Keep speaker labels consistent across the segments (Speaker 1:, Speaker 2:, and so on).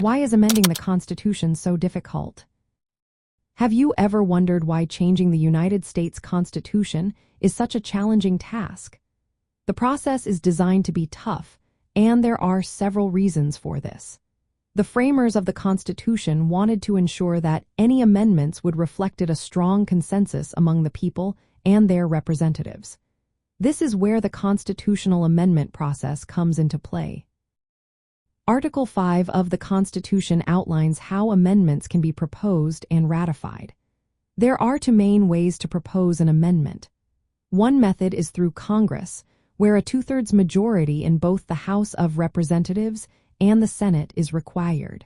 Speaker 1: Why is amending the Constitution so difficult? Have you ever wondered why changing the United States Constitution is such a challenging task? The process is designed to be tough, and there are several reasons for this. The framers of the Constitution wanted to ensure that any amendments would reflect a strong consensus among the people and their representatives. This is where the constitutional amendment process comes into play. Article 5 of the Constitution outlines how amendments can be proposed and ratified. There are two main ways to propose an amendment. One method is through Congress, where a two-thirds majority in both the House of Representatives and the Senate is required.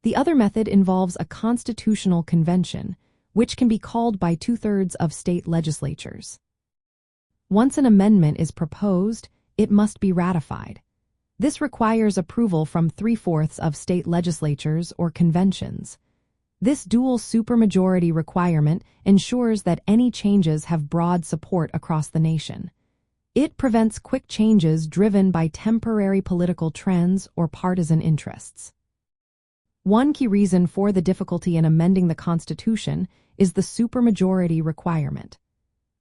Speaker 1: The other method involves a constitutional convention, which can be called by two-thirds of state legislatures. Once an amendment is proposed, it must be ratified. This requires approval from three-fourths of state legislatures or conventions. This dual supermajority requirement ensures that any changes have broad support across the nation. It prevents quick changes driven by temporary political trends or partisan interests. One key reason for the difficulty in amending the Constitution is the supermajority requirement.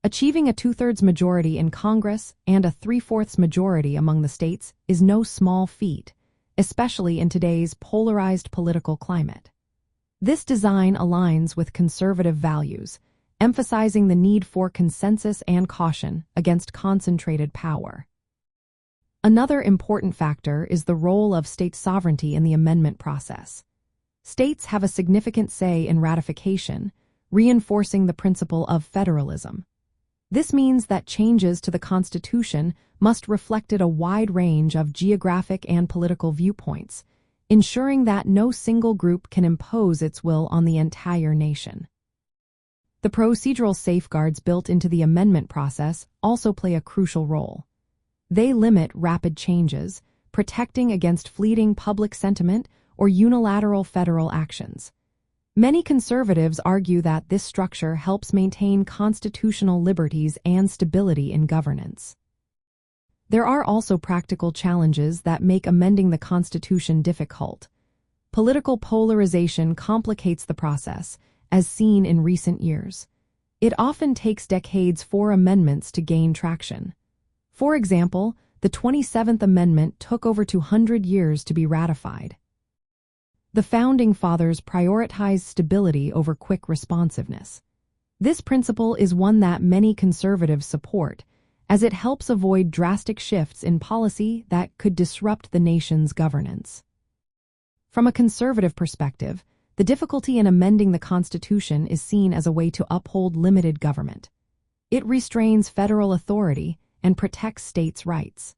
Speaker 1: Achieving a two-thirds majority in Congress and a three-fourths majority among the states is no small feat, especially in today's polarized political climate. This design aligns with conservative values, emphasizing the need for consensus and caution against concentrated power. Another important factor is the role of state sovereignty in the amendment process. States have a significant say in ratification, reinforcing the principle of federalism. This means that changes to the Constitution must reflect a wide range of geographic and political viewpoints, ensuring that no single group can impose its will on the entire nation. The procedural safeguards built into the amendment process also play a crucial role. They limit rapid changes, protecting against fleeting public sentiment or unilateral federal actions. Many conservatives argue that this structure helps maintain constitutional liberties and stability in governance. There are also practical challenges that make amending the Constitution difficult. Political polarization complicates the process, as seen in recent years. It often takes decades for amendments to gain traction. For example, the 27th Amendment took over 200 years to be ratified. The Founding Fathers prioritized stability over quick responsiveness. This principle is one that many conservatives support, as it helps avoid drastic shifts in policy that could disrupt the nation's governance. From a conservative perspective, the difficulty in amending the Constitution is seen as a way to uphold limited government. It restrains federal authority and protects states' rights.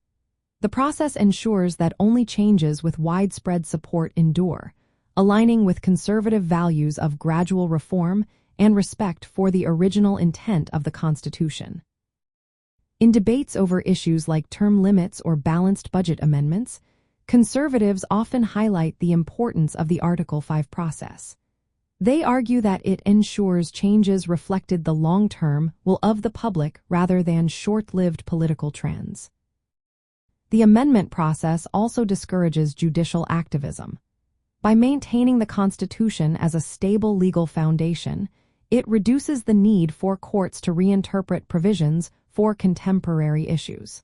Speaker 1: The process ensures that only changes with widespread support endure, aligning with conservative values of gradual reform and respect for the original intent of the Constitution. In debates over issues like term limits or balanced budget amendments, conservatives often highlight the importance of the Article 5 process. They argue that it ensures changes reflected the long-term will of the public rather than short-lived political trends. The amendment process also discourages judicial activism. By maintaining the Constitution as a stable legal foundation, it reduces the need for courts to reinterpret provisions for contemporary issues.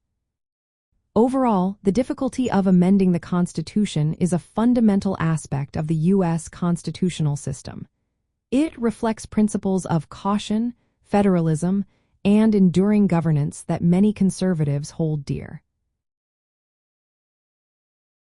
Speaker 1: Overall, the difficulty of amending the Constitution is a fundamental aspect of the U.S. constitutional system. It reflects principles of caution, federalism, and enduring governance that many conservatives hold dear.